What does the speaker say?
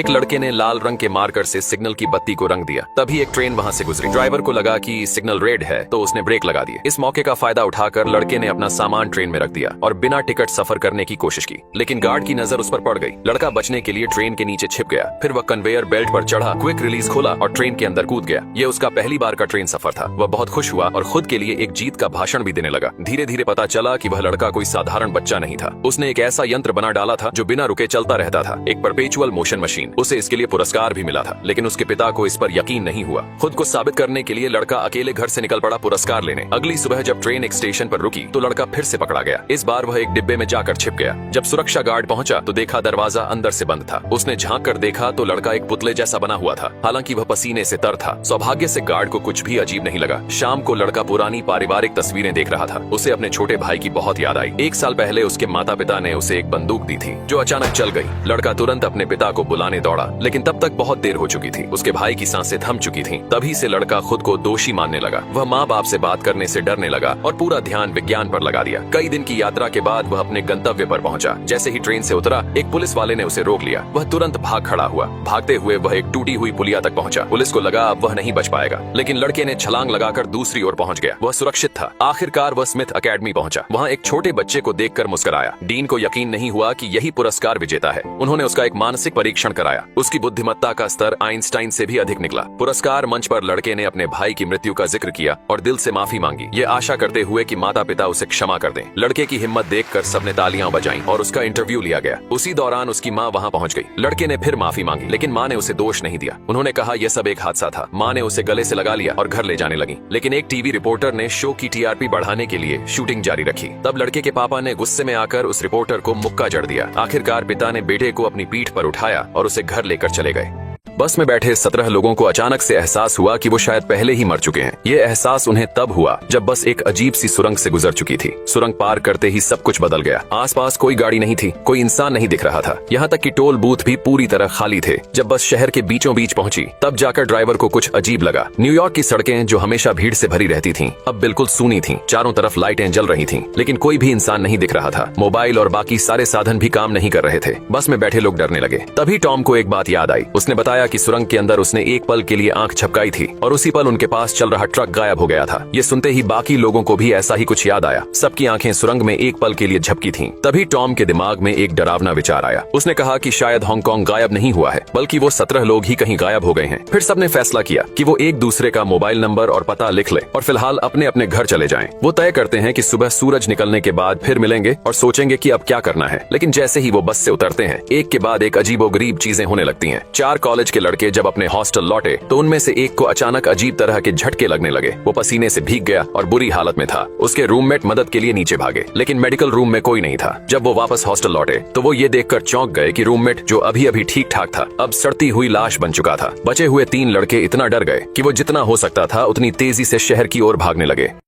एक लड़के ने लाल रंग के मार्कर से सिग्नल की बत्ती को रंग दिया। तभी एक ट्रेन वहां से गुजरी। ड्राइवर को लगा कि सिग्नल रेड है तो उसने ब्रेक लगा दिए। इस मौके का फायदा उठाकर लड़के ने अपना सामान ट्रेन में रख दिया और बिना टिकट सफर करने की कोशिश की, लेकिन गार्ड की नजर उस पर पड़ गई। लड़का बचने के लिए ट्रेन के नीचे छिप गया। फिर वह कन्वेयर बेल्ट पर चढ़ा, क्विक रिलीज खोला और ट्रेन के अंदर कूद गया। ये उसका पहली बार का ट्रेन सफर था। वह बहुत खुश हुआ और खुद के लिए एक जीत का भाषण भी देने लगा। धीरे धीरे पता चला कि वह लड़का कोई साधारण बच्चा नहीं था। उसने एक ऐसा यंत्र बना डाला था जो बिना रुके चलता रहता था, एक परपेचुअल मोशन मशीन। उसे इसके लिए पुरस्कार भी मिला था, लेकिन उसके पिता को इस पर यकीन नहीं हुआ। खुद को साबित करने के लिए लड़का अकेले घर से निकल पड़ा पुरस्कार लेने। अगली सुबह जब ट्रेन एक स्टेशन पर रुकी तो लड़का फिर से पकड़ा गया। इस बार वह एक डिब्बे में जाकर छिप गया। जब सुरक्षा गार्ड पहुंचा तो देखा दरवाजा अंदर से बंद था। उसने झांक कर देखा तो लड़का एक पुतले जैसा बना हुआ था, हालांकि वह पसीने से तर था। सौभाग्य से गार्ड को कुछ भी अजीब नहीं लगा। शाम को लड़का पुरानी पारिवारिक तस्वीरें देख रहा था। उसे अपने छोटे भाई की बहुत याद आई। एक साल पहले उसके माता पिता ने उसे एक बंदूक दी थी जो अचानक चल गई। लड़का तुरंत अपने पिता को बुलाने दौड़ा, लेकिन तब तक बहुत देर हो चुकी थी। उसके भाई की सांसें थम चुकी थीं। तभी से लड़का खुद को दोषी मानने लगा। वह माँ बाप से बात करने से डरने लगा और पूरा ध्यान विज्ञान पर लगा दिया। कई दिन की यात्रा के बाद वह अपने गंतव्य पर पहुंचा। जैसे ही ट्रेन से उतरा, एक पुलिस वाले ने उसे रोक लिया। वह तुरंत भाग खड़ा हुआ। भागते हुए वह एक टूटी हुई पुलिया तक पहुंचा। पुलिस को लगा अब वह नहीं बच पाएगा, लेकिन लड़के ने छलांग लगाकर दूसरी ओर पहुंच गया। वह सुरक्षित था। आखिरकार वह स्मिथ अकेडमी पहुंचा। वहां एक छोटे बच्चे को देखकर मुस्कुराया। डीन को यकीन नहीं हुआ कि यही पुरस्कार विजेता है। उन्होंने उसका एक मानसिक परीक्षण कराया। उसकी बुद्धिमत्ता का स्तर आइंस्टाइन से भी अधिक निकला। पुरस्कार मंच पर लड़के ने अपने भाई की मृत्यु का जिक्र किया और दिल से माफी मांगी, ये आशा करते हुए कि माता पिता उसे क्षमा कर दें। लड़के की हिम्मत देखकर सबने तालियां बजाईं और उसका इंटरव्यू लिया गया। उसी दौरान उसकी माँ वहां पहुंच गई। लड़के ने फिर माफी मांगी, लेकिन माँ ने उसे दोष नहीं दिया। उन्होंने कहा यह सब एक हादसा था। माँ ने उसे गले से लगा लिया और घर ले जाने लगी। लेकिन एक टीवी रिपोर्टर ने शो की टीआरपी बढ़ाने के लिए शूटिंग जारी रखी। तब लड़के के पापा ने गुस्से में आकर उस रिपोर्टर को मुक्का जड़ दिया। आखिरकार पिता ने बेटे को अपनी पीठ पर उठाया और उसे घर लेकर चले गए। बस में बैठे 17 लोगों को अचानक से एहसास हुआ कि वो शायद पहले ही मर चुके हैं। ये एहसास उन्हें तब हुआ जब बस एक अजीब सी सुरंग से गुजर चुकी थी। सुरंग पार करते ही सब कुछ बदल गया। आसपास कोई गाड़ी नहीं थी, कोई इंसान नहीं दिख रहा था। यहाँ तक कि टोल बूथ भी पूरी तरह खाली थे। जब बस शहर के बीचों बीच पहुंची, तब जाकर ड्राइवर को कुछ अजीब लगा। न्यूयॉर्क की सड़कें जो हमेशा भीड़ से भरी रहती थीं, अब बिल्कुल सूनी थीं। चारों तरफ लाइटें जल रही थीं, लेकिन कोई भी इंसान नहीं दिख रहा था। मोबाइल और बाकी सारे साधन भी काम नहीं कर रहे थे। बस में बैठे लोग डरने लगे। तभी टॉम को एक बात याद आई। उसने बताया कि सुरंग के अंदर उसने एक पल के लिए आंख झपकाई थी और उसी पल उनके पास चल रहा ट्रक गायब हो गया था। ये सुनते ही बाकी लोगों को भी ऐसा ही कुछ याद आया। सबकी आंखें सुरंग में एक पल के लिए झपकी थीं। तभी टॉम के दिमाग में एक डरावना विचार आया। उसने कहा कि शायद हांगकांग गायब नहीं हुआ है, बल्कि वो 17 लोग ही कहीं गायब हो गए हैं। फिर सबने फैसला किया कि वो एक दूसरे का मोबाइल नंबर और पता लिख ले और फिलहाल अपने अपने घर चले जाएं। वो तय करते हैं कि सुबह सूरज निकलने के बाद फिर मिलेंगे और सोचेंगे कि अब क्या करना है। लेकिन जैसे ही वो बस से उतरते हैं, एक के बाद एक अजीबोगरीब चीजें होने लगती हैं। 4 कॉलेज के लड़के जब अपने हॉस्टल लौटे तो उनमें से एक को अचानक अजीब तरह के झटके लगने लगे। वो पसीने से भीग गया और बुरी हालत में था। उसके रूममेट मदद के लिए नीचे भागे, लेकिन मेडिकल रूम में कोई नहीं था। जब वो वापस हॉस्टल लौटे तो वो ये देखकर चौंक गए कि रूममेट जो अभी अभी ठीक ठाक था, अब सड़ती हुई लाश बन चुका था। बचे हुए 3 लड़के इतना डर गए कि वो जितना हो सकता था उतनी तेजी से शहर की ओर भागने लगे।